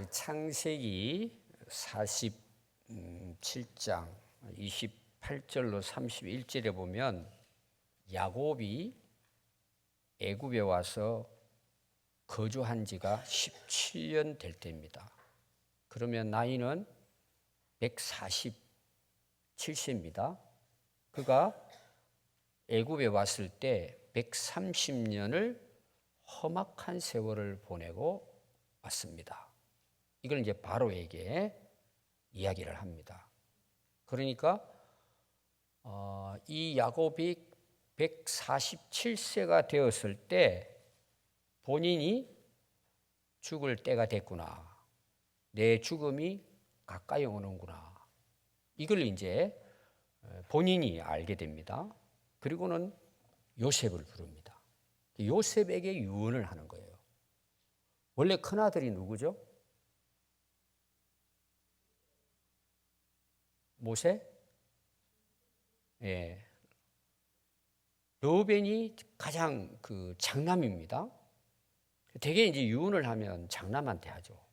창세기 47장 28절로 31절에 보면 야곱이 애굽에 와서 거주한 지가 17년 될 때입니다. 그러면 나이는 147세입니다. 그가 애굽에 왔을 때 130년을 험악한 세월을 보내고 왔습니다. 이걸 이제 바로에게 이야기를 합니다. 그러니까 이 야곱이 147세가 되었을 때 본인이 죽을 때가 됐구나. 내 죽음이 가까이 오는구나. 이걸 이제 본인이 알게 됩니다. 그리고는 요셉을 부릅니다. 요셉에게 유언을 하는 거예요. 원래 큰아들이 누구죠? 모세? 예. 르우벤이 가장 장남입니다. 대개 이제 유언을 하면 장남한테 하죠.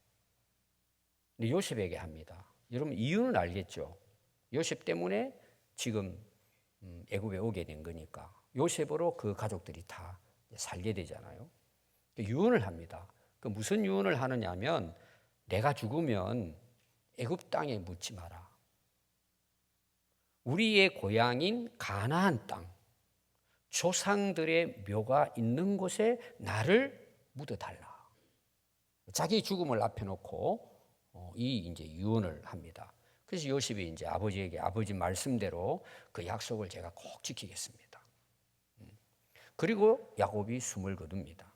근데 요셉에게 합니다. 여러분 이유는 알겠죠? 요셉 때문에 지금 애굽에 오게 된 거니까 요셉으로 그 가족들이 다 살게 되잖아요. 유언을 합니다. 그 무슨 유언을 하느냐면 내가 죽으면 애굽 땅에 묻지 마라. 우리의 고향인 가나안 땅, 조상들의 묘가 있는 곳에 나를 묻어달라. 자기 죽음을 앞에 놓고 이 이제 유언을 합니다. 그래서 요셉이 이제 아버지에게 아버지 말씀대로 그 약속을 제가 꼭 지키겠습니다. 그리고 야곱이 숨을 거둡니다.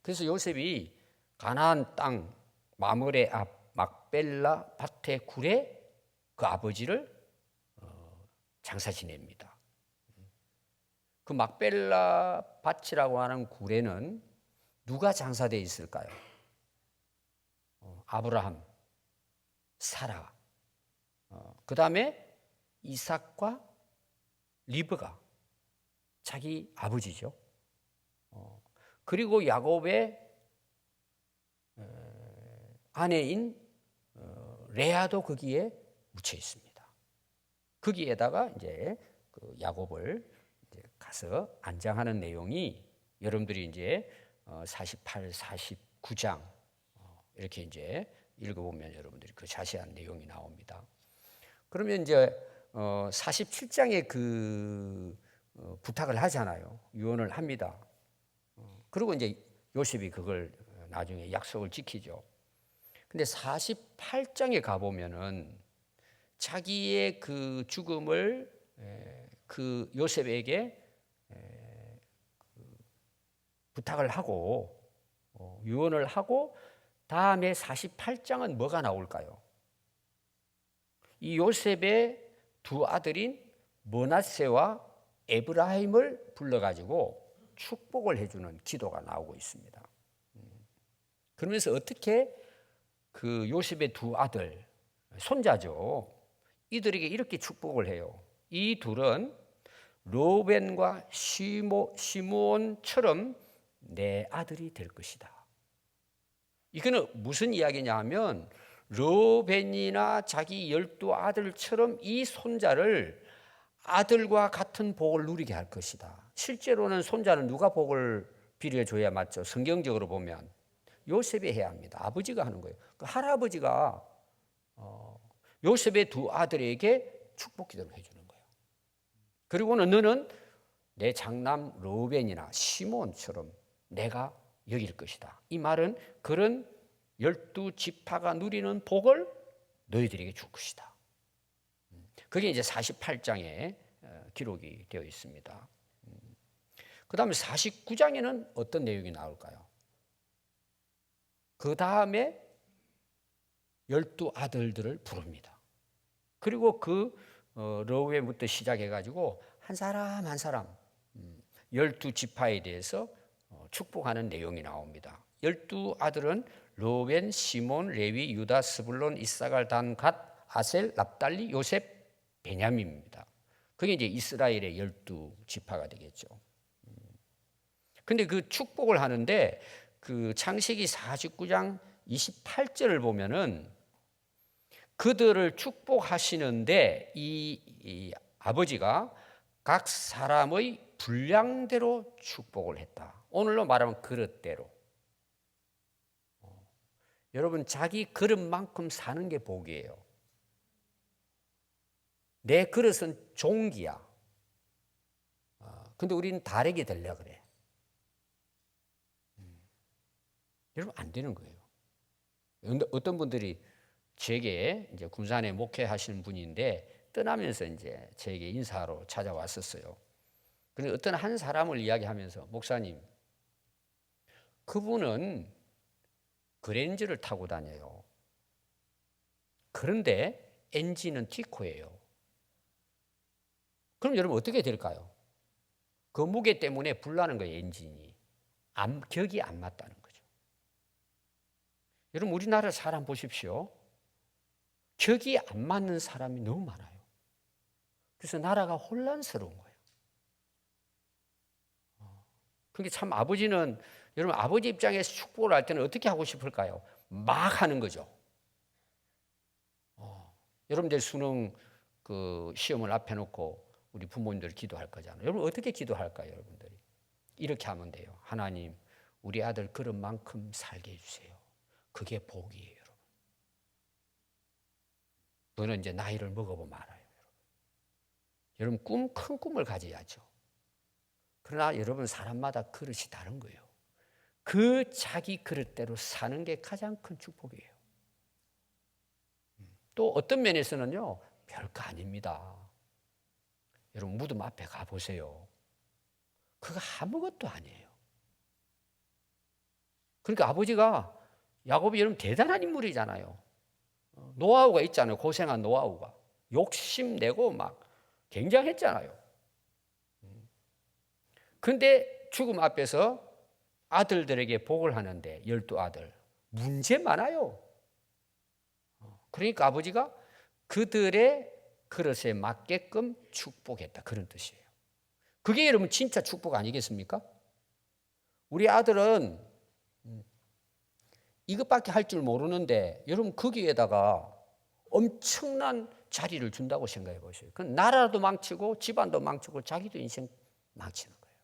그래서 요셉이 가나안 땅 마므레 앞 막벨라 밭의 굴에 그 아버지를 장사 지냅니다. 그 막벨라 밭이라고 하는 굴에는 누가 장사되어 있을까요? 아브라함, 사라, 그 다음에 이삭과 리브가 자기 아버지죠. 그리고 야곱의 아내인 레아도 거기에 묻혀 있습니다. 거기에다가 이제 그 야곱을 이제 가서 안장하는 내용이 여러분들이 이제 48, 49장 이렇게 이제 읽어보면 여러분들이 그 자세한 내용이 나옵니다. 그러면 이제 47장에 그 부탁을 하잖아요. 유언을 합니다. 그리고 이제 요셉이 그걸 나중에 약속을 지키죠. 근데 48장에 가보면은 자기의 그 죽음을 그 요셉에게 부탁을 하고 유언을 하고 다음에 48장은 뭐가 나올까요? 이 요셉의 두 아들인 므낫세와 에브라임을 불러가지고 축복을 해주는 기도가 나오고 있습니다. 그러면서 어떻게 그 요셉의 두 아들, 손자죠. 이들에게 이렇게 축복을 해요. 이 둘은 르우벤과 시므온처럼 내 아들이 될 것이다. 이거는 무슨 이야기냐 하면 르우벤이나 자기 12아들처럼 이 손자를 아들과 같은 복을 누리게 할 것이다. 실제로는 손자는 누가 복을 비례해 줘야 맞죠? 성경적으로 보면 요셉이 해야 합니다. 아버지가 하는 거예요. 그 할아버지가 요셉의 두 아들에게 축복 기도를 해주는 거예요. 그리고는 너는 내 장남 르우벤이나 시몬처럼 내가 여길 것이다. 이 말은 그런 12지파가 누리는 복을 너희들에게 줄 것이다. 그게 이제 48장에 기록이 되어 있습니다. 그 다음에 49장에는 어떤 내용이 나올까요? 그 다음에 12아들들을 부릅니다. 그리고 그 르우벤부터 시작해가지고 한 사람 한 사람 12지파에 대해서 축복하는 내용이 나옵니다. 12아들은 르우벤, 시몬, 레위, 유다, 스불론, 이사갈, 단, 갓, 아셀, 납달리, 요셉, 베냐민입니다. 그게 이제 이스라엘의 12지파가 되겠죠. 근데 그 축복을 하는데 그 창세기 49장 28절을 보면은 그들을 축복하시는데 이 아버지가 각 사람의 분량대로 축복을 했다. 오늘로 말하면 그릇대로. 여러분, 자기 그릇만큼 사는 게 복이에요. 내 그릇은 종기야. 근데 우리는 다르게 되려고 그래. 여러분, 안 되는 거예요. 어떤 분들이 제게 이제 군산에 목회하시는 분인데 떠나면서 이제 제게 인사하러 찾아왔었어요. 그런데 어떤 한 사람을 이야기하면서, 목사님, 그분은 그랜저를 타고 다녀요. 그런데 엔진은 티코예요. 그럼 여러분 어떻게 될까요? 그 무게 때문에 불나는 거예요, 엔진이. 격이 안 맞다는 거죠. 여러분, 우리나라 사람 보십시오. 격이 안 맞는 사람이 너무 많아요. 그래서 나라가 혼란스러운 거예요. 그러니까 참 아버지는, 여러분, 아버지 입장에서 축복을 할 때는 어떻게 하고 싶을까요? 막 하는 거죠. 여러분들 수능 그 시험을 앞에 놓고 우리 부모님들 기도할 거잖아요. 여러분 어떻게 기도할까요, 여러분들이? 이렇게 하면 돼요. 하나님, 우리 아들 그런 만큼 살게 해주세요. 그게 복이에요, 여러분. 그거는 이제 나이를 먹어보면 알아요, 여러분. 큰 꿈을 가져야죠. 그러나 여러분, 사람마다 그릇이 다른 거예요. 그 자기 그릇대로 사는 게 가장 큰 축복이에요. 또 어떤 면에서는요, 별거 아닙니다. 여러분, 무덤 앞에 가보세요. 그거 아무것도 아니에요. 그러니까 아버지가, 야곱이 여러분 대단한 인물이잖아요. 노아우가 있잖아요. 고생한 노아우가. 욕심내고 막 굉장했잖아요. 그런데 죽음 앞에서 아들들에게 복을 하는데 12아들. 문제 많아요. 그러니까 아버지가 그들의 그릇에 맞게끔 축복했다. 그런 뜻이에요. 그게 여러분 진짜 축복 아니겠습니까? 우리 아들은 이것밖에 할 줄 모르는데 여러분 거기에다가 엄청난 자리를 준다고 생각해 보세요. 그건 나라도 망치고 집안도 망치고 자기도 인생 망치는 거예요.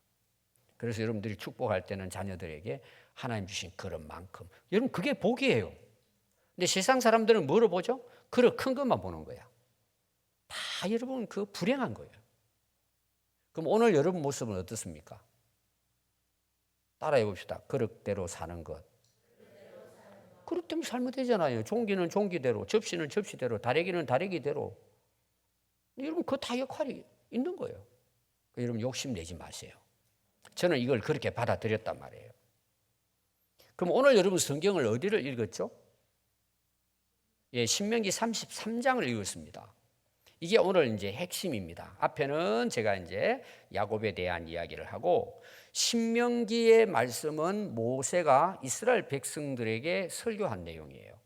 그래서 여러분들이 축복할 때는 자녀들에게 하나님 주신 그릇만큼, 여러분 그게 복이에요. 근데 세상 사람들은 뭐로 보죠? 그릇 큰 것만 보는 거야. 다 여러분 그 불행한 거예요. 그럼 오늘 여러분 모습은 어떻습니까? 따라해 봅시다. 그릇대로 사는 것. 그릇대로 살면 되잖아요. 종기는 종기대로, 접시는 접시대로, 다래기는 다래기대로. 여러분 그 다 역할이 있는 거예요. 여러분 욕심내지 마세요. 저는 이걸 그렇게 받아들였단 말이에요. 그럼 오늘 여러분 성경을 어디를 읽었죠? 예, 신명기 33장을 읽었습니다. 이게 오늘 이제 핵심입니다. 앞에는 제가 이제 야곱에 대한 이야기를 하고, 신명기의 말씀은 모세가 이스라엘 백성들에게 설교한 내용이에요.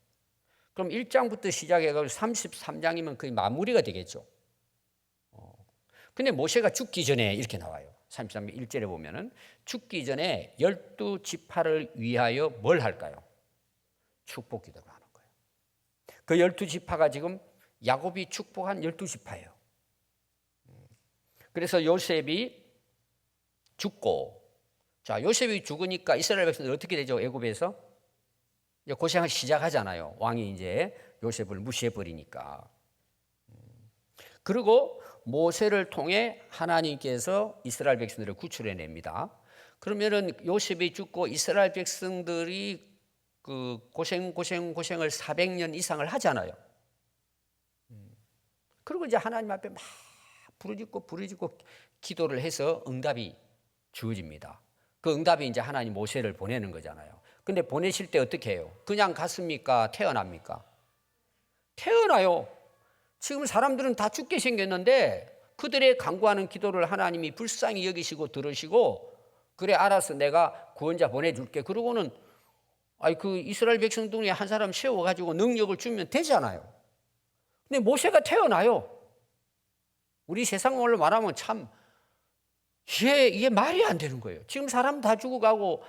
그럼 1장부터 시작해서 33장이면 거의 마무리가 되겠죠. 근데 모세가 죽기 전에 이렇게 나와요. 33장 1절에 보면은 죽기 전에 12지파를 위하여 뭘 할까요? 축복 기도를 하는 거예요. 그 12지파가 지금 야곱이 축복한 12지파예요. 그래서 요셉이 죽고, 자, 요셉이 죽으니까 이스라엘 백성들 어떻게 되죠? 애굽에서 이제 고생을 시작하잖아요. 왕이 이제 요셉을 무시해버리니까. 그리고 모세를 통해 하나님께서 이스라엘 백성들을 구출해냅니다. 그러면은 요셉이 죽고 이스라엘 백성들이 그 고생을 400년 이상을 하잖아요. 그리고 이제 하나님 앞에 막 부르짖고 기도를 해서 응답이 주어집니다. 그 응답이 이제 하나님 모세를 보내는 거잖아요. 근데 보내실 때 어떻게 해요? 그냥 갔습니까? 태어납니까? 태어나요. 지금 사람들은 다 죽게 생겼는데 그들의 간구하는 기도를 하나님이 불쌍히 여기시고 들으시고, 그래 알았어, 내가 구원자 보내줄게. 그러고는 그 이스라엘 백성들이 한 사람 세워가지고 능력을 주면 되잖아요. 근데 모세가 태어나요. 우리 세상말로 말하면 참 이게 말이 안 되는 거예요. 지금 사람 다 죽어가고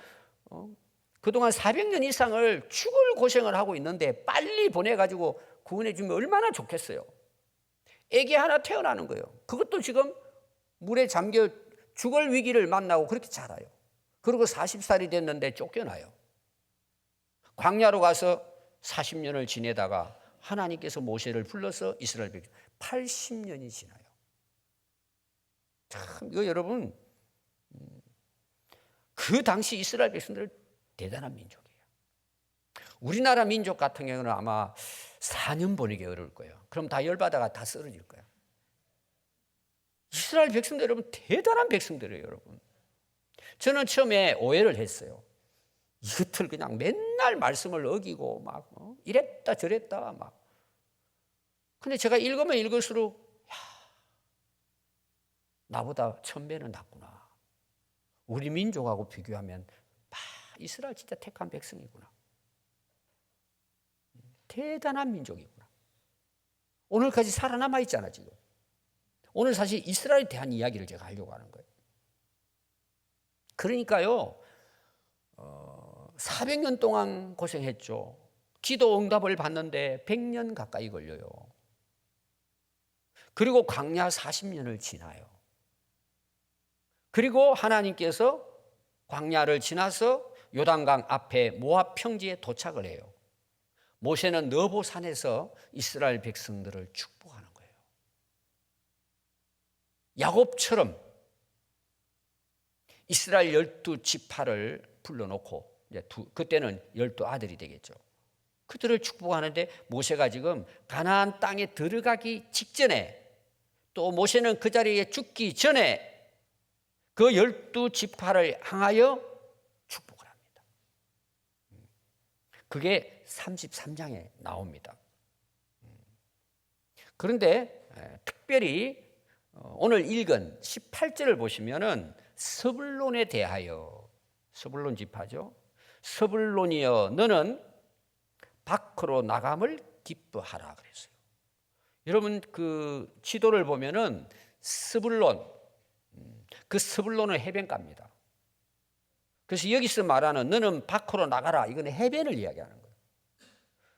그동안 400년 이상을 죽을 고생을 하고 있는데 빨리 보내가지고 구원해 주면 얼마나 좋겠어요. 애기 하나 태어나는 거예요. 그것도 지금 물에 잠겨 죽을 위기를 만나고 그렇게 자라요. 그리고 40살이 됐는데 쫓겨나요. 광야로 가서 40년을 지내다가 하나님께서 모세를 불러서 이스라엘 백성 80년이 지나요. 참 이거 여러분, 그 당시 이스라엘 백성들은 대단한 민족이에요. 우리나라 민족 같은 경우는 아마 4년 보내기 어려울 거예요. 그럼 다 열받아가 다 쓰러질 거예요. 이스라엘 백성들 여러분 대단한 백성들이에요. 여러분, 저는 처음에 오해를 했어요. 이것들 그냥 맨날 말씀을 어기고 막 이랬다 저랬다 막. 근데 제가 읽으면 읽을수록 나보다 1000배는 낫구나. 우리 민족하고 비교하면 이스라엘 진짜 택한 백성이구나. 대단한 민족이구나. 오늘까지 살아남아 있잖아 지금. 오늘 사실 이스라엘에 대한 이야기를 제가 하려고 하는 거예요. 그러니까요, 400년 동안 고생했죠. 기도 응답을 받는데 100년 가까이 걸려요. 그리고 광야 40년을 지나요. 그리고 하나님께서 광야를 지나서 요단강 앞에 모압 평지에 도착을 해요. 모세는 느보산에서 이스라엘 백성들을 축복하는 거예요. 야곱처럼 이스라엘 12지파를 불러놓고 이제 그때는 12아들이 되겠죠. 그들을 축복하는데 모세가 지금 가나안 땅에 들어가기 직전에 또 모세는 그 자리에 죽기 전에 그 12지파를 향하여 축복을 합니다. 그게 33장에 나옵니다. 그런데 특별히 오늘 읽은 18절을 보시면은 스불론에 대하여, 스불론 지파죠. 스불론이여 너는 밖으로 나감을 기뻐하라 그랬어요. 여러분 그 지도를 보면은 스불론, 그 스불론은 해변가입니다. 그래서 여기서 말하는 너는 밖으로 나가라, 이거는 해변을 이야기하는 거예요.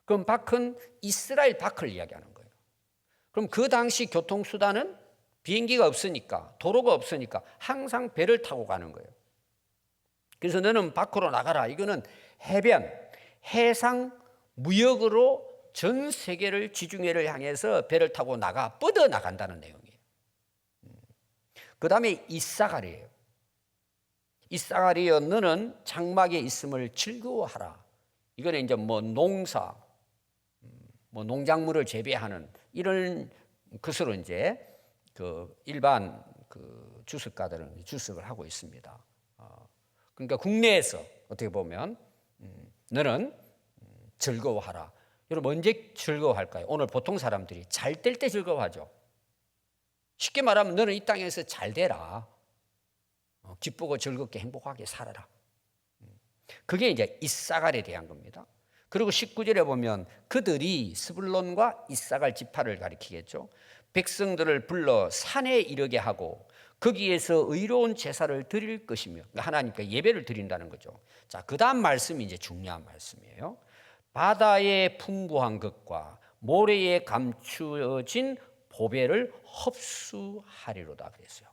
그럼 밖은 이스라엘 밖을 이야기하는 거예요. 그럼 그 당시 교통수단은 비행기가 없으니까, 도로가 없으니까 항상 배를 타고 가는 거예요. 그래서 너는 밖으로 나가라, 이거는 해변, 해상 무역으로 전 세계를, 지중해를 향해서 배를 타고 뻗어 나간다는 내용이에요. 그 다음에 이사가리예요. 이사가리여 너는 장막에 있음을 즐거워하라. 이거는 이제 농사, 농작물을 재배하는 이런 것으로 이제 그 일반 그 주석가들은 주석을 하고 있습니다. 그러니까 국내에서 어떻게 보면 너는 즐거워하라. 여러분 언제 즐거워할까요? 오늘 보통 사람들이 잘 될 때 즐거워하죠. 쉽게 말하면 너는 이 땅에서 잘 되라. 기쁘고 즐겁게 행복하게 살아라. 그게 이제 이사갈에 대한 겁니다. 그리고 19절에 보면 그들이 스불론과 이사갈 지파를 가리키겠죠. 백성들을 불러 산에 이르게 하고 거기에서 의로운 제사를 드릴 것이며, 하나님께 예배를 드린다는 거죠. 자, 그 다음 말씀이 이제 중요한 말씀이에요. 바다의 풍부한 것과 모래에 감추어진 보배를 흡수하리로다 그랬어요.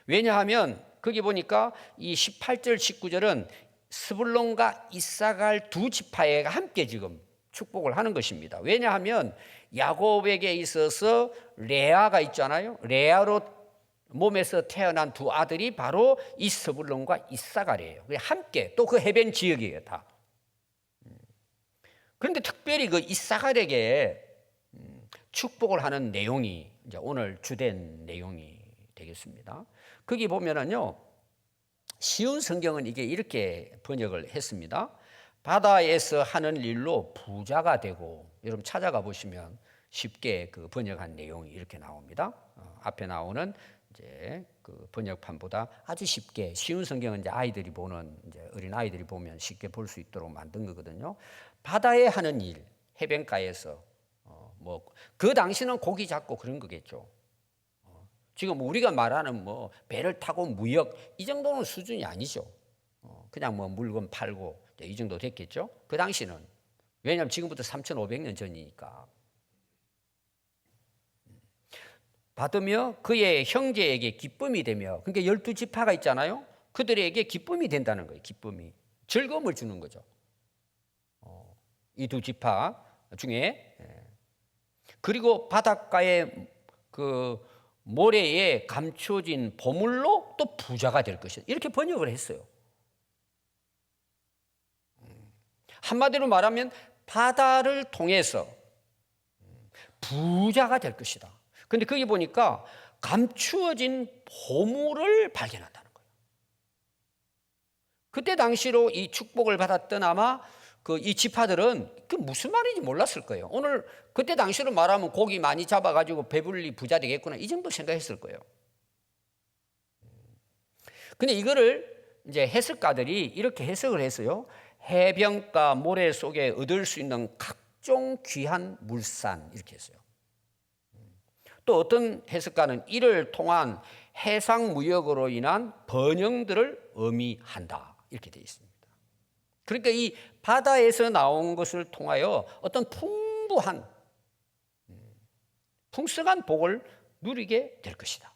왜냐하면 거기 보니까 이 18절 19절은 스불론과 이사갈 두 지파가 함께 지금 축복을 하는 것입니다. 왜냐하면 야곱에게 있어서 레아가 있잖아요. 레아로 몸에서 태어난 두 아들이 바로 이 스불론과 이사갈이에요. 함께 또 그 해변 지역이에요, 다. 그런데 특별히 그 이사갈에게 축복을 하는 내용이 이제 오늘 주된 내용이 되겠습니다. 거기 보면은요, 쉬운 성경은 이게 이렇게 번역을 했습니다. 바다에서 하는 일로 부자가 되고, 여러분 찾아가 보시면 쉽게 그 번역한 내용이 이렇게 나옵니다. 앞에 나오는 이제 그 번역판보다 아주 쉽게, 쉬운 성경은 이제 아이들이 보는, 이제 어린 아이들이 보면 쉽게 볼 수 있도록 만든 거거든요. 바다에 하는 일, 해변가에서 그 당시는 고기 잡고 그런 거겠죠. 지금 우리가 말하는 배를 타고 무역 이 정도는 수준이 아니죠. 그냥 뭐 물건 팔고 이 정도 됐겠죠. 그 당시는. 왜냐하면 지금부터 3,500년 전이니까. 받으며 그의 형제에게 기쁨이 되며, 그러니까 12지파가 있잖아요. 그들에게 기쁨이 된다는 거예요. 기쁨이. 즐거움을 주는 거죠. 이 두 지파 중에. 그리고 바닷가의 그 모래에 감춰진 보물로 또 부자가 될 것이다. 이렇게 번역을 했어요. 한마디로 말하면 바다를 통해서 부자가 될 것이다. 근데 거기 보니까 감추어진 보물을 발견한다는 거예요. 그때 당시로 이 축복을 받았던 아마 이 지파들은 그 무슨 말인지 몰랐을 거예요. 오늘 그때 당시로 말하면 고기 많이 잡아가지고 배불리 부자 되겠구나, 이 정도 생각했을 거예요. 근데 이거를 이제 해석가들이 이렇게 해석을 했어요. 해변가 모래 속에 얻을 수 있는 각종 귀한 물산, 이렇게 했어요. 또 어떤 해석가는 이를 통한 해상 무역으로 인한 번영들을 의미한다, 이렇게 되어 있습니다. 그러니까 이 바다에서 나온 것을 통하여 어떤 풍성한 복을 누리게 될 것이다.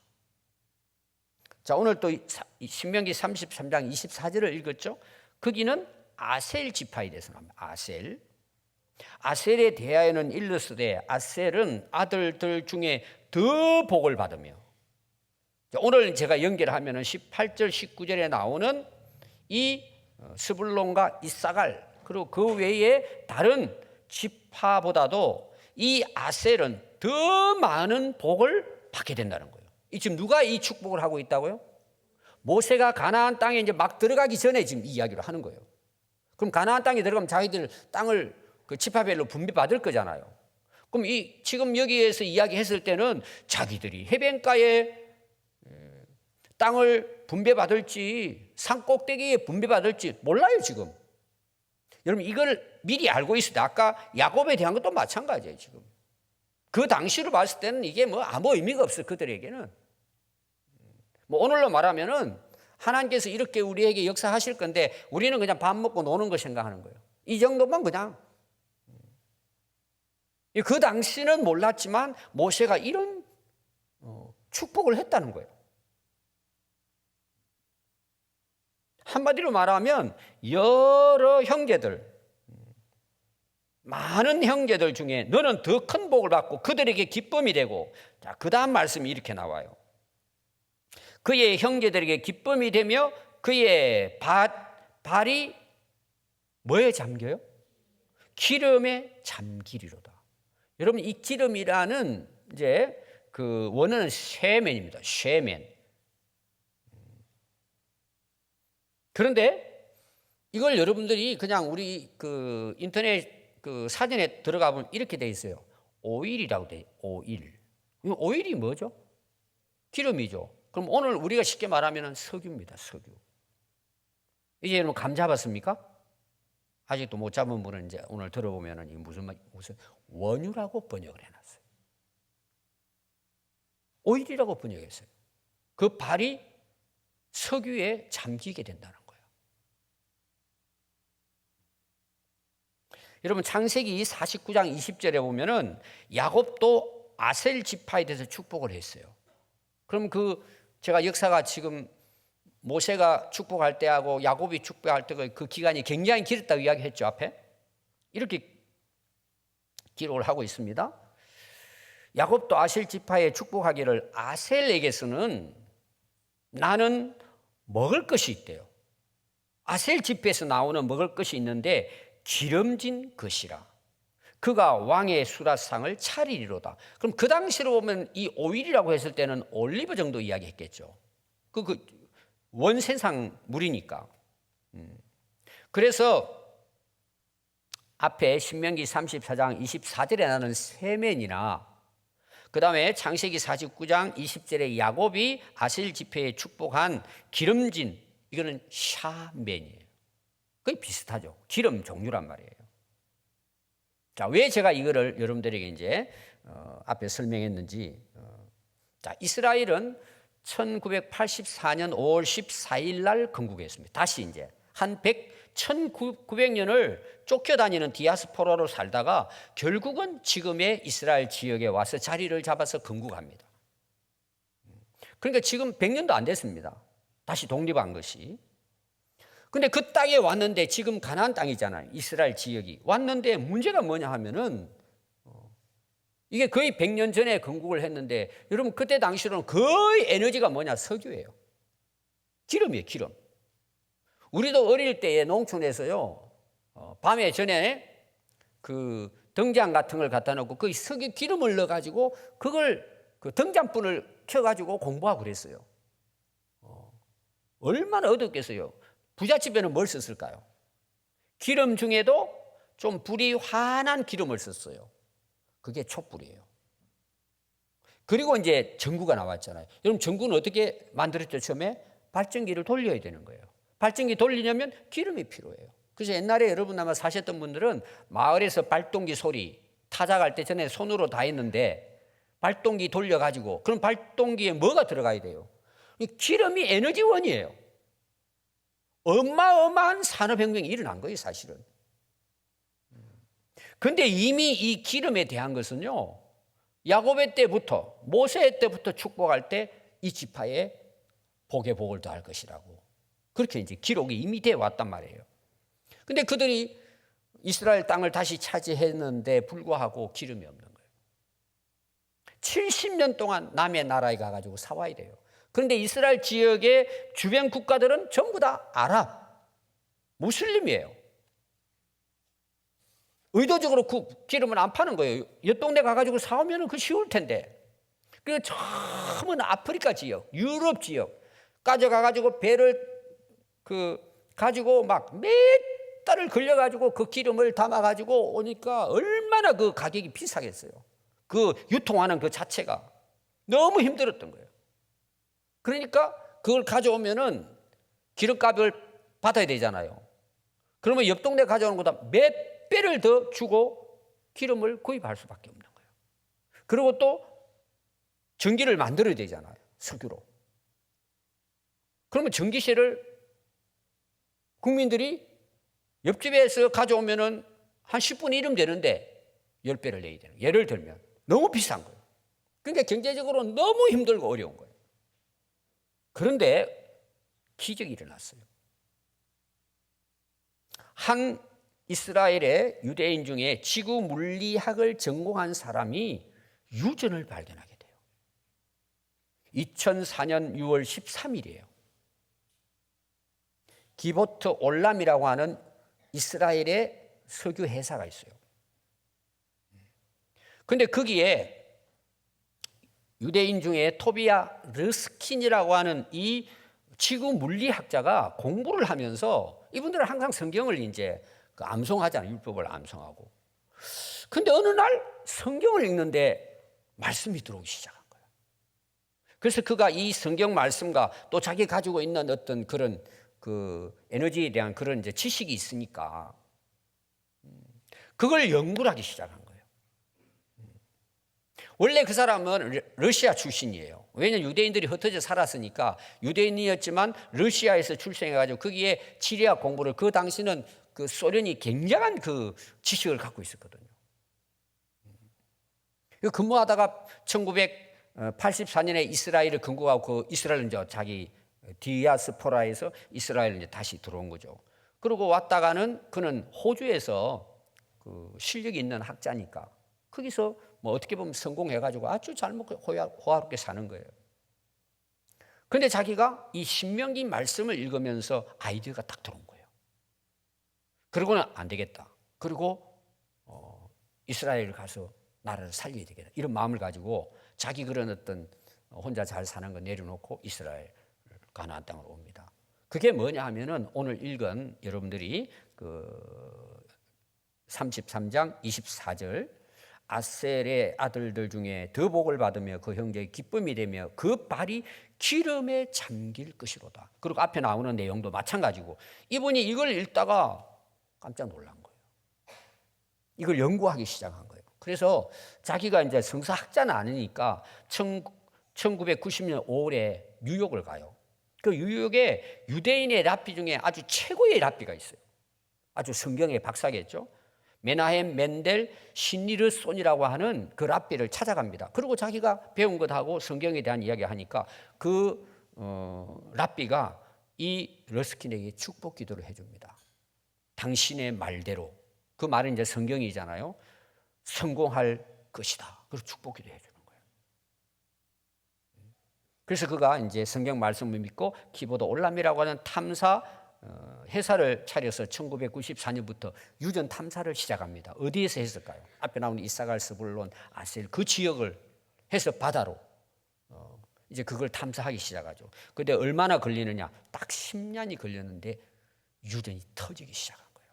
자, 오늘 또 신명기 33장 24절을 읽었죠. 거기는 아셀 지파에 대해서 나옵니다. 아셀에 대하여는 일러스되 아셀은 아들들 중에 더 복을 받으며. 오늘 제가 연결하면 18절 19절에 나오는 이 스불론과 이사갈, 그리고 그 외에 다른 지파보다도 이 아셀은 더 많은 복을 받게 된다는 거예요. 지금 누가 이 축복을 하고 있다고요? 모세가 가나안 땅에 이제 막 들어가기 전에 지금 이 이야기를 하는 거예요. 그럼 가나안 땅에 들어가면 자기들 땅을 그 지파별로 분배받을 거잖아요. 그럼 지금 여기에서 이야기했을 때는 자기들이 해변가에 땅을 분배받을지 산 꼭대기에 분배받을지 몰라요 지금. 여러분 이걸 미리 알고 있어야 돼. 아까 야곱에 대한 것도 마찬가지예요 지금. 그 당시로 봤을 때는 이게 뭐 아무 의미가 없어요 그들에게는. 뭐 오늘로 말하면은 하나님께서 이렇게 우리에게 역사하실 건데 우리는 그냥 밥 먹고 노는 거 생각하는 거예요. 이 정도만 그냥. 그 당시는 몰랐지만 모세가 이런 축복을 했다는 거예요. 한마디로 말하면 여러 형제들, 많은 형제들 중에 너는 더 큰 복을 받고 그들에게 기쁨이 되고. 자, 그 다음 말씀이 이렇게 나와요. 그의 형제들에게 기쁨이 되며 그의 발이 뭐에 잠겨요? 기름에 잠기리로다. 여러분 이 기름이라는 이제 그 원어는 쉐멘입니다. 쉐멘. 그런데 이걸 여러분들이 그냥 우리 그 인터넷 그 사진에 들어가 보면 이렇게 돼 있어요. 오일이라고 돼. 오일이 뭐죠? 기름이죠. 그럼 오늘 우리가 쉽게 말하면 석유입니다. 석유. 이제 여러분 감 잡았습니까? 아직도 못 잡은 분은 이제 오늘 들어보면 이 무슨 원유라고 번역을 해놨어요. 오일이라고 번역했어요. 그 발이 석유에 잠기게 된다는 거예요. 여러분 창세기 49장 20절에 보면은 야곱도 아셀 지파에 대해서 축복을 했어요. 그럼 제가 역사가 지금 모세가 축복할 때하고 야곱이 축복할 때 그 기간이 굉장히 길었다고 이야기했죠 앞에. 이렇게 기록을 하고 있습니다. 야곱도 아셀 지파에 축복하기를 아셀에게서는 나는 먹을 것이 있대요. 아셀 지파에서 나오는 먹을 것이 있는데 기름진 것이라. 그가 왕의 수라상을 차리리로다. 그럼 그 당시로 보면 이 오일이라고 했을 때는 올리브 정도 이야기했겠죠. 그 원생상 물이니까. 그래서 앞에 신명기 34장 24절에 나오는 세면이나 그 다음에 창세기 49장 20절에 야곱이 아셀 지파에 축복한 기름진, 이거는 샤멘이에요. 거의 비슷하죠. 기름 종류란 말이에요. 자, 왜 제가 이거를 여러분들에게 이제 앞에 설명했는지. 자, 이스라엘은 1984년 5월 14일 날 건국했습니다. 다시 이제 한 1900년을 쫓겨다니는 디아스포라로 살다가 결국은 지금의 이스라엘 지역에 와서 자리를 잡아서 건국합니다. 그러니까 지금 100년도 안 됐습니다. 다시 독립한 것이. 근데 그 땅에 왔는데 지금 가나안 땅이잖아요. 이스라엘 지역이. 왔는데 문제가 뭐냐 하면은 이게 거의 100년 전에 건국을 했는데 여러분 그때 당시로는 거의 에너지가 뭐냐? 석유예요. 기름이에요, 기름. 우리도 어릴 때에 농촌에서요, 밤에 전에 그 등잔 같은 걸 갖다 놓고 그 석유 기름을 넣어가지고 그걸 그 등잔불을 켜가지고 공부하고 그랬어요. 얼마나 어둡겠어요. 부잣집에는 뭘 썼을까요? 기름 중에도 좀 불이 환한 기름을 썼어요. 그게 촛불이에요. 그리고 이제 전구가 나왔잖아요. 여러분 전구는 어떻게 만들었죠? 처음에 발전기를 돌려야 되는 거예요. 발전기 돌리려면 기름이 필요해요. 그래서 옛날에 여러분 아마 사셨던 분들은 마을에서 발동기 소리 타작할 때 전에 손으로 다 했는데 발동기 돌려가지고 그럼 발동기에 뭐가 들어가야 돼요? 기름이 에너지원이에요. 어마어마한 산업혁명이 일어난 거예요, 사실은. 근데 이미 이 기름에 대한 것은요, 야곱의 때부터, 모세의 때부터 축복할 때 이 지파에 복의 복을 더할 것이라고. 그렇게 이제 기록이 이미 되어 왔단 말이에요. 근데 그들이 이스라엘 땅을 다시 차지했는데 불구하고 기름이 없는 거예요. 70년 동안 남의 나라에 가가지고 사와야 돼요. 그런데 이스라엘 지역의 주변 국가들은 전부 다 아랍, 무슬림이에요. 의도적으로 그 기름을 안 파는 거예요. 옆 동네 가가지고 사오면 그 쉬울 텐데. 그리고 처음은 아프리카 지역, 유럽 지역 가져가가지고 배를 가지고 막 몇 달을 걸려가지고 그 기름을 담아가지고 오니까 얼마나 그 가격이 비싸겠어요. 그 유통하는 그 자체가 너무 힘들었던 거예요. 그러니까 그걸 가져오면은 기름값을 받아야 되잖아요. 그러면 옆 동네 가져오는 것보다 몇 배를 더 주고 기름을 구입할 수밖에 없는 거예요. 그리고 또 전기를 만들어야 되잖아요. 석유로. 그러면 전기세를 국민들이 옆집에서 가져오면은 한 10분의 1은 되는데 10배를 내야 되는 거예요. 예를 들면 너무 비싼 거예요. 그러니까 경제적으로 너무 힘들고 어려운 거예요. 그런데 기적이 일어났어요. 한 이스라엘의 유대인 중에 지구 물리학을 전공한 사람이 유전을 발견하게 돼요. 2004년 6월 13일이에요. 기보트 올람이라고 하는 이스라엘의 석유 회사가 있어요. 그런데 거기에 유대인 중에 토비아 르스킨이라고 하는 이 지구 물리학자가 공부를 하면서 이분들은 항상 성경을 이제 암송하잖아요. 율법을 암송하고. 근데 어느 날 성경을 읽는데 말씀이 들어오기 시작한 거예요. 그래서 그가 이 성경 말씀과 또 자기 가지고 있는 어떤 그런 그 에너지에 대한 그런 이제 지식이 있으니까 그걸 연구를 하기 시작한 거예요. 원래 그 사람은 러시아 출신이에요. 왜냐하면 유대인들이 흩어져 살았으니까 유대인이었지만 러시아에서 출생해가지고 거기에 지리학 공부를 그 당시는 그 소련이 굉장한 그 지식을 갖고 있었거든요. 근무하다가 1984년에 이스라엘을 건국하고 그 이스라엘은 이제 자기 디아스포라에서 이스라엘 이제 다시 들어온 거죠. 그리고 왔다가는 그는 호주에서 그 실력이 있는 학자니까 거기서 뭐 어떻게 보면 성공해가지고 아주 잘 먹고 호화롭게 사는 거예요. 그런데 자기가 이 신명기 말씀을 읽으면서 아이디어가 딱 들어온 거예요. 그러고는 안 되겠다. 그리고 이스라엘 가서 나라를 살려야 되겠다. 이런 마음을 가지고 자기 그런 어떤 혼자 잘 사는 거 내려놓고 이스라엘 가나안 땅으로 옵니다. 그게 뭐냐 하면은 오늘 읽은 여러분들이 그 33장 24절 아셀의 아들들 중에 더 복을 받으며 그 형제의 기쁨이 되며 그 발이 기름에 잠길 것이로다. 그리고 앞에 나오는 내용도 마찬가지고 이분이 이걸 읽다가 깜짝 놀란 거예요. 이걸 연구하기 시작한 거예요. 그래서 자기가 이제 성서학자는 아니니까 1990년 5월에 뉴욕을 가요. 그 뉴욕에 유대인의 랍비 중에 아주 최고의 랍비가 있어요. 아주 성경의 박사겠죠. 메나헴 멘델 신리르손이라고 하는 그 랍비를 찾아갑니다. 그리고 자기가 배운 것하고 성경에 대한 이야기하니까 그 랍비가 이 러스킨에게 축복 기도를 해줍니다. 당신의 말대로, 그 말은 이제 성경이잖아요. 성공할 것이다. 그래서 축복 기도 해주는 거예요. 그래서 그가 이제 성경 말씀을 믿고 키보드 올람이라고 하는 탐사 회사를 차려서 1994년부터 유전 탐사를 시작합니다. 어디에서 했을까요? 앞에 나오는 이사갈, 스불론, 아셀 그 지역을 해서 바다로 이제 그걸 탐사하기 시작하죠. 그런데 얼마나 걸리느냐? 딱 10년이 걸렸는데 유전이 터지기 시작한 거예요.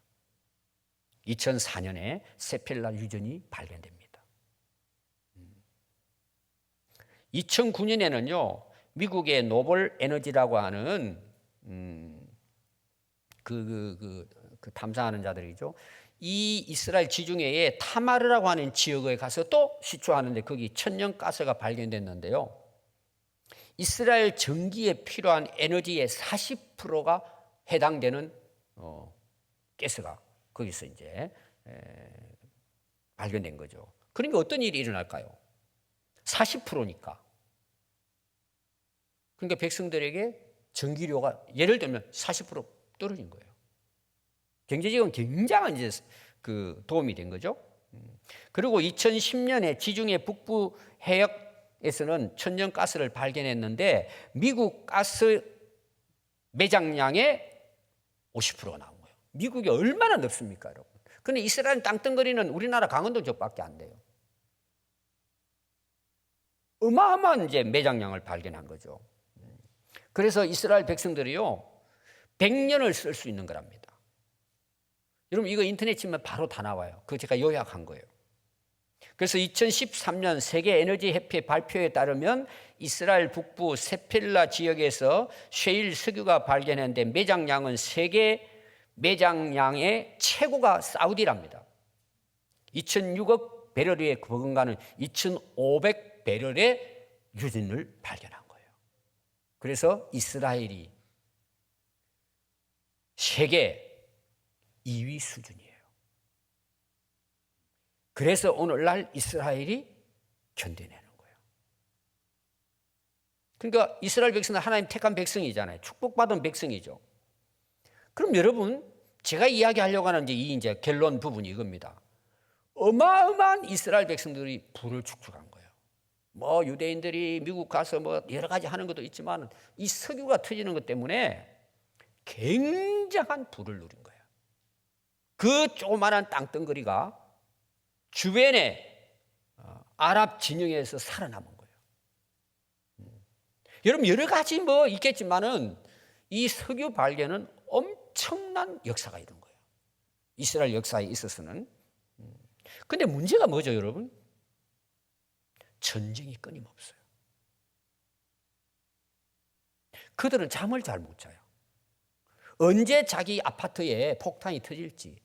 2004년에 세펠라 유전이 발견됩니다. 2009년에는요, 미국의 노블 에너지라고 하는 그 탐사하는 자들이죠. 이 이스라엘 지중해에 타마르라고 하는 지역에 가서 또 시추하는데 거기 천연가스가 발견됐는데요. 이스라엘 전기에 필요한 에너지의 40%가 해당되는 가스가 거기서 이제 발견된 거죠. 그러니까 어떤 일이 일어날까요? 40%니까. 그러니까 백성들에게 전기료가 예를 들면 40% 떨어진 거예요. 경제적으로 굉장한 이제 그 도움이 된 거죠. 그리고 2010년에 지중해 북부 해역에서는 천연가스를 발견했는데 미국 가스 매장량의 50%가 나온 거예요. 미국이 얼마나 넓습니까, 여러분? 그런데 이스라엘 땅덩어리는 우리나라 강원도 쪽밖에 안 돼요. 어마어마한 이제 매장량을 발견한 거죠. 그래서 이스라엘 백성들이요 100년을 쓸 수 있는 거랍니다. 여러분 이거 인터넷 치면 바로 다 나와요. 그거 제가 요약한 거예요. 그래서 2013년 세계 에너지 협회 발표에 따르면 이스라엘 북부 세펠라 지역에서 셰일 석유가 발견했는데 매장량은 세계 매장량의 최고가 사우디랍니다. 2,006억 배럴에 버금가는 2,500 배럴의 유진을 발견한 거예요. 그래서 이스라엘이 세계 2위 수준이에요. 그래서 오늘날 이스라엘이 견뎌내는 거예요. 그러니까 이스라엘 백성은 하나님 택한 백성이잖아요. 축복받은 백성이죠. 그럼 여러분, 제가 이야기하려고 하는 이제 결론 부분이 이겁니다. 어마어마한 이스라엘 백성들이 부를 축적한 거예요. 뭐 유대인들이 미국 가서 뭐 여러 가지 하는 것도 있지만 이 석유가 터지는 것 때문에 굉장한 부를 누린 거예요. 그 조그마한 땅덩어리가 주변에 아랍 진영에서 살아남은 거예요. 여러분 여러 가지 뭐 있겠지만은 이 석유 발견은 엄청난 역사가 이룬 거예요. 이스라엘 역사에 있어서는. 근데 문제가 뭐죠, 여러분? 전쟁이 끊임없어요. 그들은 잠을 잘 못 자요. 언제 자기 아파트에 폭탄이 터질지,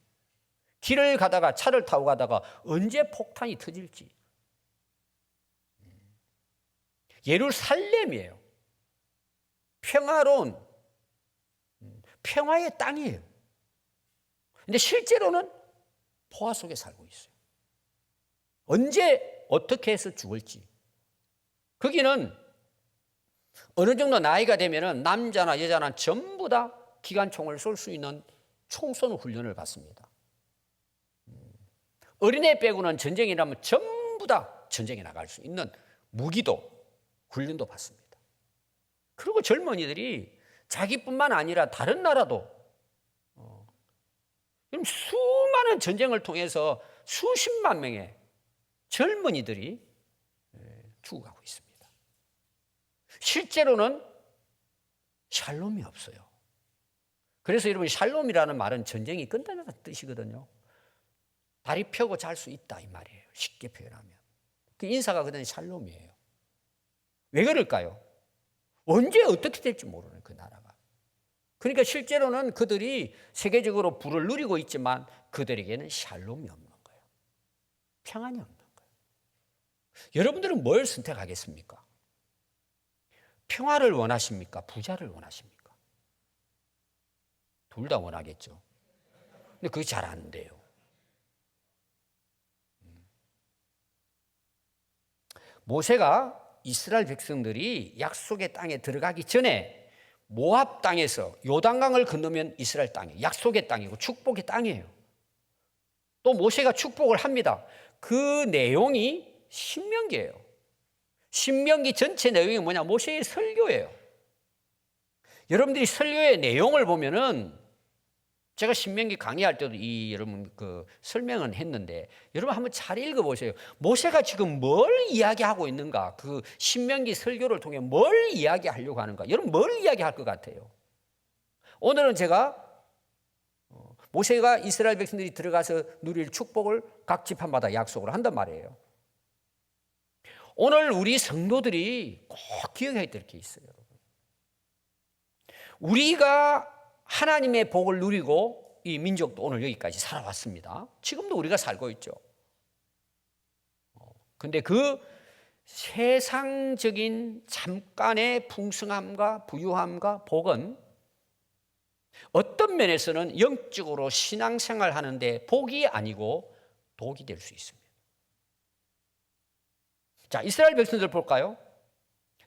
길을 가다가 차를 타고 가다가 언제 폭탄이 터질지. 예루살렘이에요. 평화로운 평화의 땅이에요. 근데 실제로는 포화 속에 살고 있어요. 언제 어떻게 해서 죽을지. 거기는 어느 정도 나이가 되면은 남자나 여자나 전부 다 기관총을 쏠 수 있는 총쏜 훈련을 받습니다. 어린애 빼고는 전쟁이라면 전부 다 전쟁에 나갈 수 있는 무기도 훈련도 받습니다. 그리고 젊은이들이 자기뿐만 아니라 다른 나라도 수많은 전쟁을 통해서 수십만 명의 젊은이들이 죽어가고 있습니다. 실제로는 샬롬이 없어요. 그래서 여러분 샬롬이라는 말은 전쟁이 끝나는 뜻이거든요. 다리 펴고 잘 수 있다 이 말이에요. 쉽게 표현하면. 그 인사가 그다음에 샬롬이에요. 왜 그럴까요? 언제 어떻게 될지 모르는 그 나라가. 그러니까 실제로는 그들이 세계적으로 부를 누리고 있지만 그들에게는 샬롬이 없는 거예요. 평안이 없는 거예요. 여러분들은 뭘 선택하겠습니까? 평화를 원하십니까? 부자를 원하십니까? 둘 다 원하겠죠. 근데 그게 잘 안 돼요. 모세가 이스라엘 백성들이 약속의 땅에 들어가기 전에 모압 땅에서 요단강을 건너면 이스라엘 땅이에요. 약속의 땅이고 축복의 땅이에요. 또 모세가 축복을 합니다. 그 내용이 신명기예요. 신명기 전체 내용이 뭐냐? 모세의 설교예요. 여러분들이 설교의 내용을 보면은 제가 신명기 강의할 때도 여러분 설명은 했는데 여러분 한번 잘 읽어보세요. 모세가 지금 뭘 이야기하고 있는가? 그 신명기 설교를 통해 뭘 이야기하려고 하는가? 여러분 뭘 이야기할 것 같아요? 오늘은 제가 모세가 이스라엘 백성들이 들어가서 누릴 축복을 각 지파마다 약속을 한단 말이에요. 오늘 우리 성도들이 꼭 기억해야 될 게 있어요. 우리가 하나님의 복을 누리고 이 민족도 오늘 여기까지 살아왔습니다. 지금도 우리가 살고 있죠. 근데 그 세상적인 잠깐의 풍성함과 부유함과 복은 어떤 면에서는 영적으로 신앙생활 하는데 복이 아니고 독이 될 수 있습니다. 자, 이스라엘 백성들 볼까요?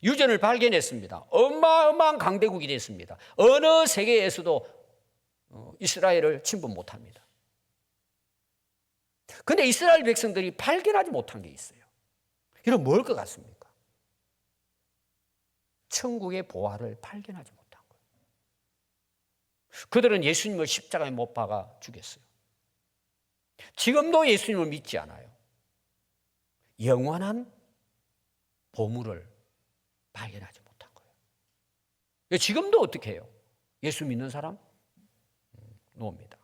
유전을 발견했습니다. 어마어마한 강대국이 됐습니다. 어느 세계에서도 이스라엘을 침범 못합니다. 그런데 이스라엘 백성들이 발견하지 못한 게 있어요. 이건 뭘 것 같습니까? 천국의 보화를 발견하지 못한 거예요. 그들은 예수님을 십자가에 못 박아 죽였어요. 지금도 예수님을 믿지 않아요. 영원한 보물을 발견하지 못한 거예요. 지금도 어떻게 해요? 예수 믿는 사람? 놓습니다.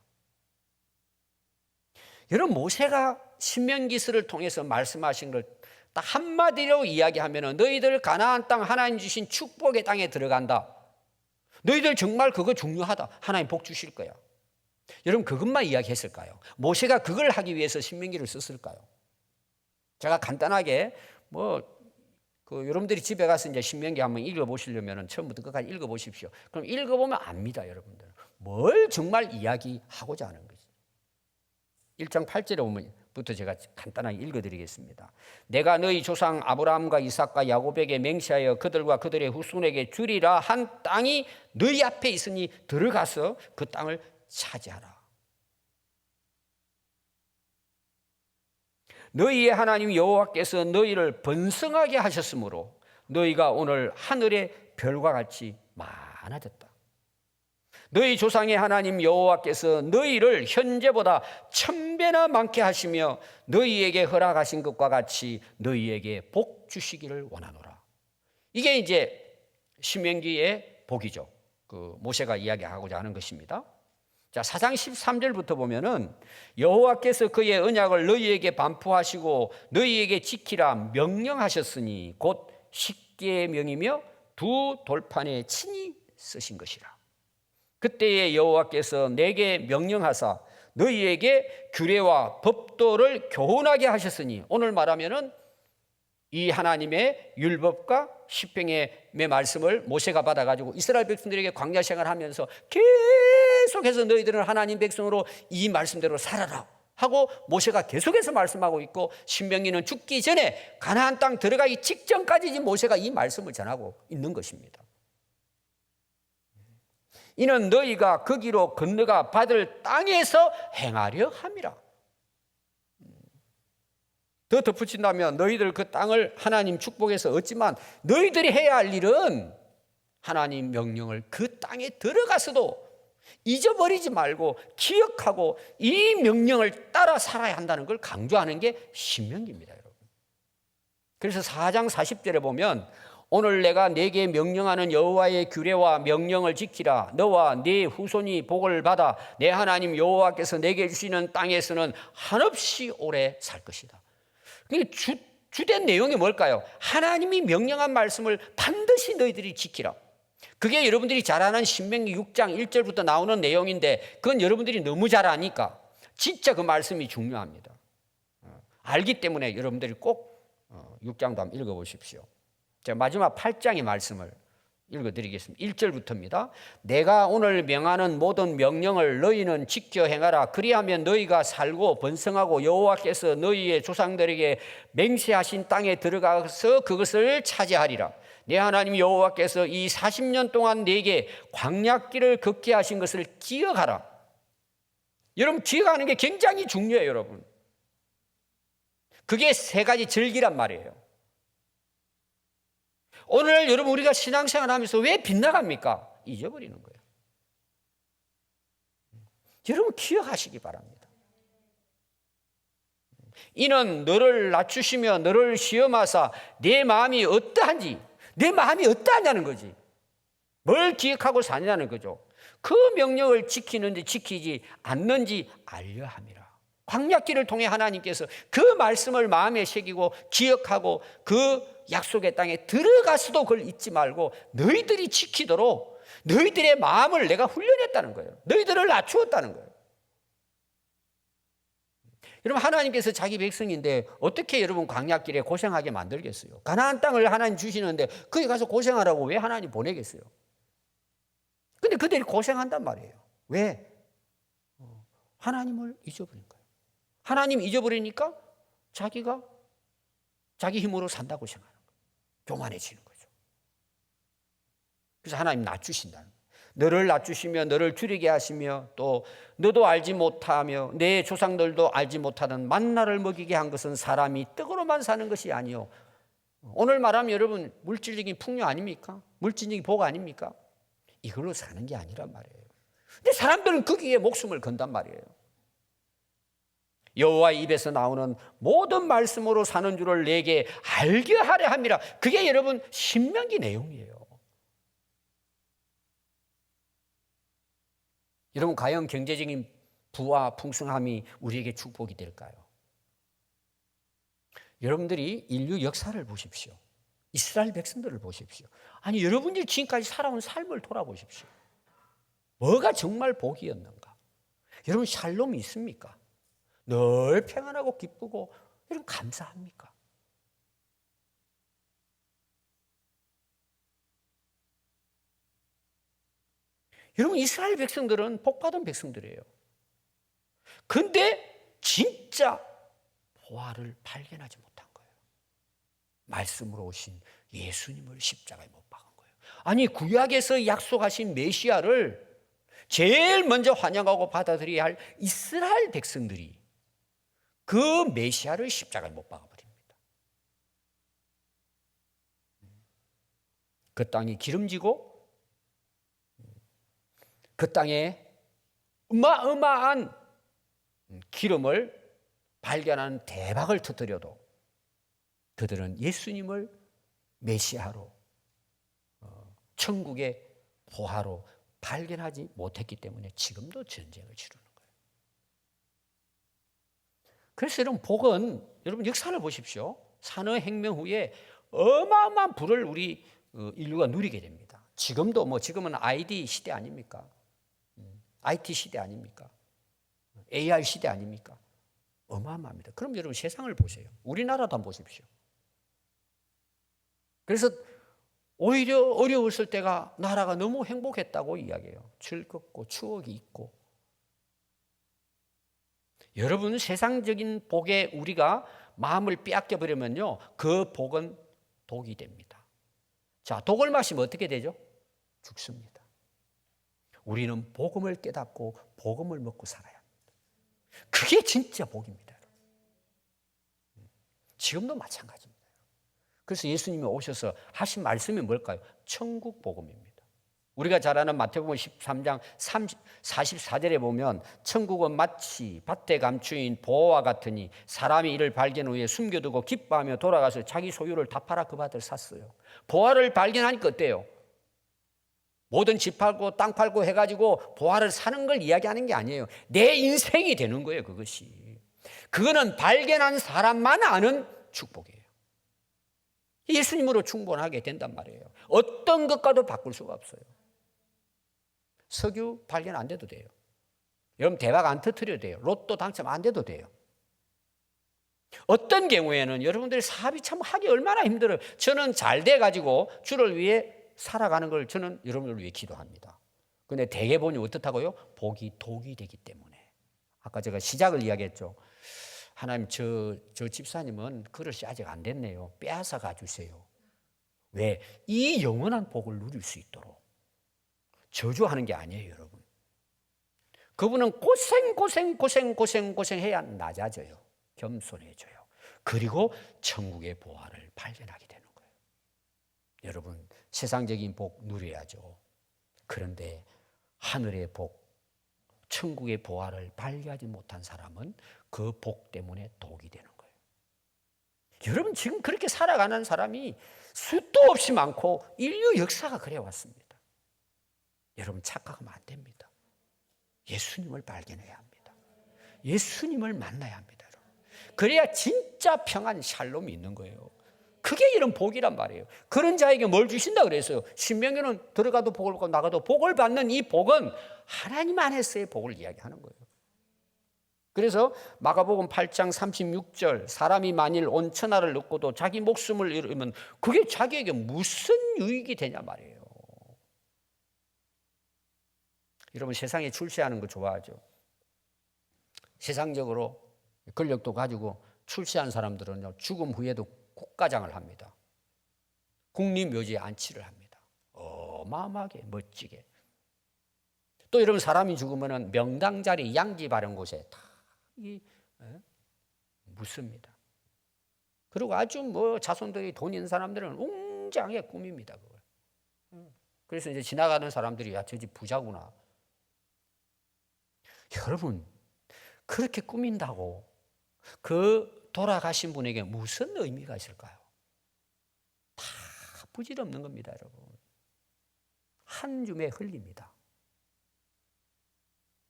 여러분, 모세가 신명기서를 통해서 말씀하신 걸 딱 한마디로 이야기하면 너희들 가나안 땅 하나님 주신 축복의 땅에 들어간다. 너희들 정말 그거 중요하다. 하나님 복 주실 거야. 여러분, 그것만 이야기했을까요? 모세가 그걸 하기 위해서 신명기를 썼을까요? 제가 간단하게 여러분들이 집에 가서 이제 신명기 한번 읽어보시려면 처음부터 끝까지 읽어보십시오. 그럼 읽어보면 압니다, 여러분들. 뭘 정말 이야기하고자 하는 거지. 1장 8절에 보면부터 제가 간단하게 읽어드리겠습니다. 내가 너희 조상 아브라함과 이삭과 야곱에게 맹세하여 그들과 그들의 후손에게 주리라 한 땅이 너희 앞에 있으니 들어가서 그 땅을 차지하라. 너희의 하나님 여호와께서 너희를 번성하게 하셨으므로 너희가 오늘 하늘의 별과 같이 많아졌다. 너희 조상의 하나님 여호와께서 너희를 현재보다 1000배나 많게 하시며 너희에게 허락하신 것과 같이 너희에게 복 주시기를 원하노라. 이게 이제 신명기의 복이죠. 그 모세가 이야기하고자 하는 것입니다. 자, 4장 13절부터 보면은 여호와께서 그의 언약을 너희에게 반포하시고 너희에게 지키라 명령하셨으니 곧 십계의 명이며 두 돌판에 친히 쓰신 것이라. 그때에 여호와께서 내게 명령하사 너희에게 규례와 법도를 교훈하게 하셨으니, 오늘 말하면은 이 하나님의 율법과 십행의 말씀을 모세가 받아가지고 이스라엘 백성들에게 광야 생활하면서 계속해서 너희들은 하나님 백성으로 이 말씀대로 살아라 하고 모세가 계속해서 말씀하고 있고, 신명기는 죽기 전에 가나안 땅 들어가기 직전까지 모세가 이 말씀을 전하고 있는 것입니다. 이는 너희가 거기로 건너가 받을 땅에서 행하려 함이라. 더 덧붙인다면 너희들 그 땅을 하나님 축복해서 얻지만 너희들이 해야 할 일은 하나님 명령을 그 땅에 들어가서도 잊어버리지 말고 기억하고 이 명령을 따라 살아야 한다는 걸 강조하는 게 신명기입니다, 여러분. 그래서 4장 40절에 보면 오늘 내가 네게 명령하는 여호와의 규례와 명령을 지키라. 너와 네 후손이 복을 받아 내 하나님 여호와께서 내게 주시는 땅에서는 한없이 오래 살 것이다. 주된 내용이 뭘까요? 하나님이 명령한 말씀을 반드시 너희들이 지키라. 그게 여러분들이 잘 아는 신명기 6장 1절부터 나오는 내용인데 그건 여러분들이 너무 잘 아니까 진짜 그 말씀이 중요합니다. 알기 때문에 여러분들이 꼭 6장도 한번 읽어보십시오. 제가 마지막 8장의 말씀을 읽어드리겠습니다. 1절부터입니다. 내가 오늘 명하는 모든 명령을 너희는 지켜 행하라. 그리하면 너희가 살고 번성하고 여호와께서 너희의 조상들에게 맹세하신 땅에 들어가서 그것을 차지하리라. 내 하나님 여호와께서 이 40년 동안 내게 광야길을 걷게 하신 것을 기억하라. 여러분, 기억하는 게 굉장히 중요해요, 여러분. 그게 세 가지 절기란 말이에요. 오늘 여러분, 우리가 신앙생활 하면서 왜 빗나갑니까? 잊어버리는 거예요. 여러분, 기억하시기 바랍니다. 이는 너를 낮추시며 너를 시험하사 내 마음이 어떠한지, 내 마음이 어떠하냐는 거지. 뭘 기억하고 사냐는 거죠. 그 명령을 지키는지 지키지 않는지 알려 함이라. 광야길을 통해 하나님께서 그 말씀을 마음에 새기고 기억하고 그 약속의 땅에 들어가서도 그걸 잊지 말고 너희들이 지키도록 너희들의 마음을 내가 훈련했다는 거예요. 너희들을 낮추었다는 거예요. 여러분, 하나님께서 자기 백성인데 어떻게 여러분 광야길에 고생하게 만들겠어요? 가나안 땅을 하나님 주시는데 거기 가서 고생하라고 왜 하나님 보내겠어요? 근데 그들이 고생한단 말이에요. 왜? 하나님을 잊어버린 거예요. 하나님 잊어버리니까 자기가 자기 힘으로 산다고 생각하는 거예요. 교만해지는 거죠. 그래서 하나님 낮추신다는 거예요. 너를 낮추시며 너를 줄이게 하시며 또 너도 알지 못하며 내 조상들도 알지 못하던 만나를 먹이게 한 것은 사람이 떡으로만 사는 것이 아니요. 오늘 말하면 여러분, 물질적인 풍요 아닙니까? 물질적인 복 아닙니까? 이걸로 사는 게 아니란 말이에요. 근데 사람들은 거기에 목숨을 건단 말이에요. 여호와의 입에서 나오는 모든 말씀으로 사는 줄을 내게 알게 하려 함이라. 그게 여러분 신명기 내용이에요. 여러분, 과연 경제적인 부와 풍성함이 우리에게 축복이 될까요? 여러분들이 인류 역사를 보십시오. 이스라엘 백성들을 보십시오. 아니, 여러분들이 지금까지 살아온 삶을 돌아보십시오. 뭐가 정말 복이었는가? 여러분, 샬롬이 있습니까? 늘 평안하고 기쁘고 여러분 감사합니까? 여러분, 이스라엘 백성들은 복받은 백성들이에요. 근데 진짜 보화를 발견하지 못한 거예요. 말씀으로 오신 예수님을 십자가에 못 박은 거예요. 아니, 구약에서 약속하신 메시아를 제일 먼저 환영하고 받아들여야 할 이스라엘 백성들이 그 메시아를 십자가에 못 박아버립니다. 그 땅이 기름지고 그 땅에 어마어마한 기름을 발견하는 대박을 터뜨려도 그들은 예수님을 메시아로 천국의 보화로 발견하지 못했기 때문에 지금도 전쟁을 치르는 거예요. 그래서 여러분, 복은 여러분 역사를 보십시오. 산업혁명 후에 어마어마한 부를 우리 인류가 누리게 됩니다. 지금도 지금은 ID 시대 아닙니까? IT 시대 아닙니까? AI 시대 아닙니까? 어마어마합니다. 그럼 여러분 세상을 보세요. 우리나라도 한번 보십시오. 그래서 오히려 어려웠을 때가 나라가 너무 행복했다고 이야기해요. 즐겁고 추억이 있고. 여러분, 세상적인 복에 우리가 마음을 빼앗겨 버리면요, 그 복은 독이 됩니다. 자, 독을 마시면 어떻게 되죠? 죽습니다. 우리는 복음을 깨닫고 복음을 먹고 살아야 합니다. 그게 진짜 복입니다. 지금도 마찬가지입니다. 그래서 예수님이 오셔서 하신 말씀이 뭘까요? 천국 복음입니다. 우리가 잘 아는 마태복음 13장 44절에 보면 천국은 마치 밭에 감추인 보화와 같으니 사람이 이를 발견 후에 숨겨두고 기뻐하며 돌아가서 자기 소유를 다 팔아 그 밭을 샀어요. 보화를 발견하니까 어때요? 모든 집 팔고 땅 팔고 해가지고 보화를 사는 걸 이야기하는 게 아니에요. 내 인생이 되는 거예요, 그것이. 그거는 발견한 사람만 아는 축복이에요. 예수님으로 충분하게 된단 말이에요. 어떤 것과도 바꿀 수가 없어요. 석유 발견 안 돼도 돼요. 여러분, 대박 안 터뜨려도 돼요. 로또 당첨 안 돼도 돼요. 어떤 경우에는 여러분들이 사업이 참 하기 얼마나 힘들어요. 저는 잘 돼가지고 주를 위해 살아가는 걸 저는 여러분을 위해 기도합니다. 근데 대개 보니 어떻다고요? 복이 독이 되기 때문에. 아까 제가 시작을 이야기했죠. 하나님, 저 집사님은 그릇이 아직 안 됐네요. 빼앗아 가주세요. 왜? 이 영원한 복을 누릴 수 있도록. 저주하는 게 아니에요, 여러분. 그분은 고생해야 낮아져요. 겸손해져요. 그리고 천국의 보화를 발견하게 되는 거예요. 여러분, 세상적인 복 누려야죠. 그런데 하늘의 복, 천국의 보화를 발견하지 못한 사람은 그 복 때문에 독이 되는 거예요. 여러분, 지금 그렇게 살아가는 사람이 수도 없이 많고 인류 역사가 그래 왔습니다. 여러분, 착각하면 안 됩니다. 예수님을 발견해야 합니다. 예수님을 만나야 합니다. 여러분. 그래야 진짜 평안 샬롬이 있는 거예요. 그게 이런 복이란 말이에요. 그런 자에게 뭘 주신다 그랬어요. 신명기는 들어가도 복을 받고 나가도 복을 받는 이 복은 하나님 안에서의 복을 이야기하는 거예요. 그래서 마가복음 8장 36절, 사람이 만일 온 천하를 얻고도 자기 목숨을 잃으면 그게 자기에게 무슨 유익이 되냐 말이에요. 여러분, 세상에 출세하는 거 좋아하죠. 세상적으로 권력도 가지고 출세한 사람들은요, 죽음 후에도 국가장을 합니다. 국립묘지에 안치를 합니다. 어마어마하게 멋지게. 또 여러분, 사람이 죽으면 명당 자리 양지 바른 곳에 다 묻습니다. 그리고 아주 자손들이 돈 있는 사람들은 웅장하게 꾸밉니다. 그걸. 그래서 이제 지나가는 사람들이 야, 저 집 부자구나. 여러분, 그렇게 꾸민다고 그 돌아가신 분에게 무슨 의미가 있을까요? 다 부질없는 겁니다, 여러분. 한 줌의 흘립니다.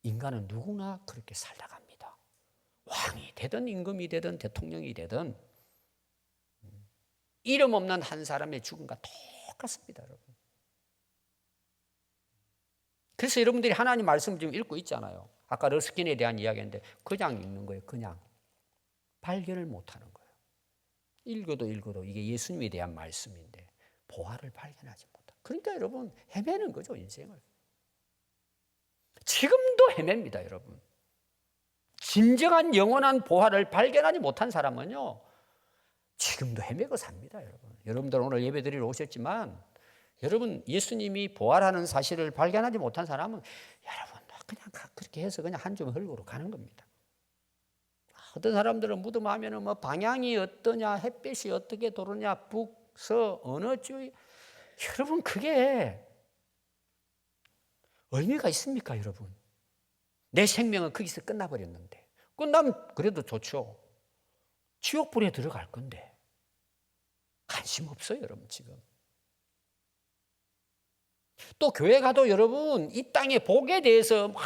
인간은 누구나 그렇게 살다 갑니다. 왕이 되든 임금이 되든 대통령이 되든 이름 없는 한 사람의 죽음과 똑같습니다, 여러분. 그래서 여러분들이 하나님 말씀을 지금 읽고 있잖아요. 아까 러스킨에 대한 이야기인데 그냥 읽는 거예요. 그냥 발견을 못하는 거예요. 읽어도 이게 예수님에 대한 말씀인데 보화를 발견하지 못하고. 그러니까 여러분, 헤매는 거죠, 인생을. 지금도 헤맵니다, 여러분. 진정한 영원한 보화를 발견하지 못한 사람은요, 지금도 헤매고 삽니다, 여러분. 여러분들 오늘 예배드리러 오셨지만 여러분, 예수님이 부활하는 사실을 발견하지 못한 사람은 여러분 그냥 그렇게 해서 그냥 한 줌 흘고로 가는 겁니다. 어떤 사람들은 무덤 하면은 방향이 어떠냐, 햇빛이 어떻게 도느냐, 북, 서, 어느 쪽. 여러분, 그게 의미가 있습니까, 여러분? 내 생명은 거기서 끝나버렸는데. 끝나면 그래도 좋죠. 지옥불에 들어갈 건데. 관심 없어요, 여러분, 지금. 또 교회 가도 여러분, 이 땅의 복에 대해서 막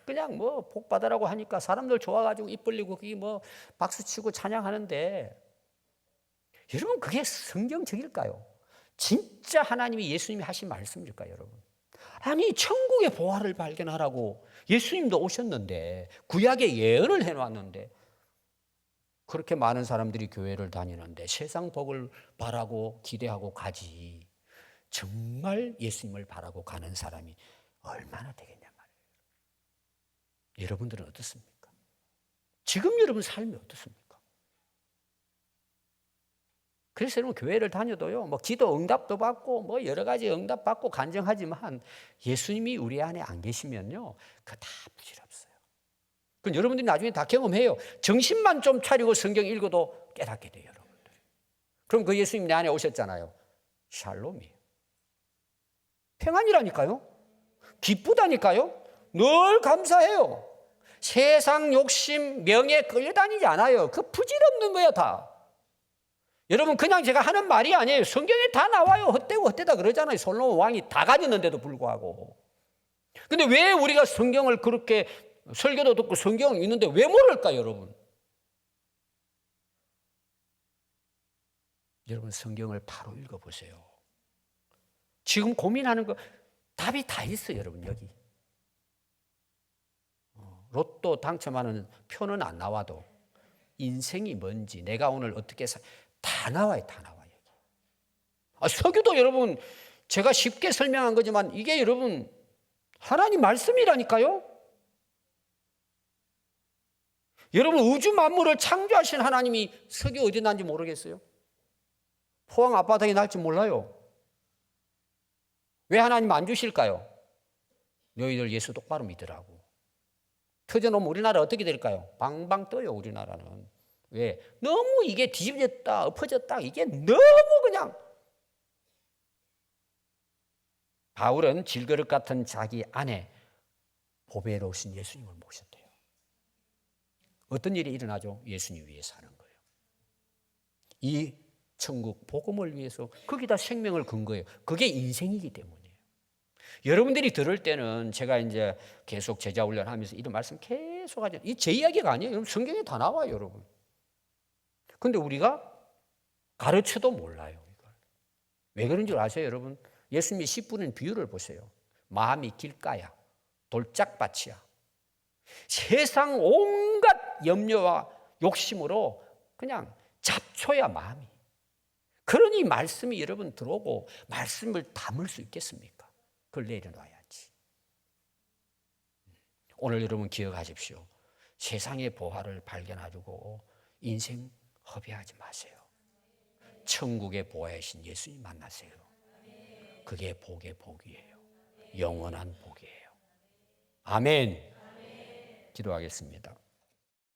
그냥 복 받으라고 하니까 사람들 좋아가지고 입 벌리고 그게 박수치고 찬양하는데 여러분, 그게 성경적일까요? 진짜 하나님이 예수님이 하신 말씀일까요, 여러분? 아니, 천국의 보화를 발견하라고 예수님도 오셨는데 구약에 예언을 해놨는데 그렇게 많은 사람들이 교회를 다니는데 세상 복을 바라고 기대하고 가지 정말 예수님을 바라고 가는 사람이 얼마나 되겠냐 말이에요. 여러분들은 어떻습니까? 지금 여러분 삶이 어떻습니까? 그래서 여러분, 교회를 다녀도요, 기도 응답도 받고 여러 가지 응답 받고 간증하지만 예수님이 우리 안에 안 계시면요, 그거 다 부질없어요. 그럼 여러분들이 나중에 다 경험해요. 정신만 좀 차리고 성경 읽어도 깨닫게 돼요, 여러분들. 그럼 그 예수님 내 안에 오셨잖아요. 샬롬이에요. 평안이라니까요. 기쁘다니까요. 늘 감사해요. 세상 욕심, 명예 끌려다니지 않아요. 그 부질없는 거야, 다. 여러분, 그냥 제가 하는 말이 아니에요. 성경에 다 나와요. 헛되고 헛되다 그러잖아요. 솔로몬 왕이 다 가졌는데도 불구하고. 근데 왜 우리가 성경을 그렇게 설교도 듣고 성경을 읽는데 왜 모를까요, 여러분? 여러분, 성경을 바로 읽어보세요. 지금 고민하는 거 답이 다 있어요, 여러분, 여기. 로또 당첨하는 표는 안 나와도 인생이 뭔지, 내가 오늘 어떻게 다 나와요, 다 나와요. 서교도 여러분 제가 쉽게 설명한 거지만 이게 여러분 하나님 말씀이라니까요. 여러분 우주 만물을 창조하신 하나님이 석이 어디 난지 모르겠어요? 포항 앞바닥에 날지 몰라요. 왜 하나님 안 주실까요? 너희들 예수 똑바로 믿으라고. 터져놓으면 우리나라 어떻게 될까요? 방방 떠요, 우리나라는. 왜? 너무 이게 뒤집어졌다, 엎어졌다, 이게 너무 그냥. 바울은 질그릇 같은 자기 안에 보배로우신 예수님을 모셨대요. 어떤 일이 일어나죠? 예수님 위해서 하는 거예요. 이 천국 복음을 위해서 거기다 생명을 건 거예요. 그게 인생이기 때문이에요. 여러분들이 들을 때는 제가 이제 계속 제자 훈련하면서 이런 말씀 계속 하죠. 이 제 이야기가 아니에요. 성경에 다 나와요, 여러분. 근데 우리가 가르쳐도 몰라요. 이걸. 왜 그런 줄 아세요, 여러분? 예수님이 씨 뿌리는 비유를 보세요. 마음이 길가야, 돌짝밭이야. 세상 온갖 염려와 욕심으로 그냥 잡초야, 마음이. 그러니 말씀이 여러분 들어오고 말씀을 담을 수 있겠습니까? 그걸 내려놔야지. 오늘 여러분 기억하십시오. 세상의 보화를 발견하려고 인생 허비하지 마세요. 천국의 보화이신 예수님 만나세요. 그게 복의 복이에요. 영원한 복이에요. 아멘. 기도하겠습니다.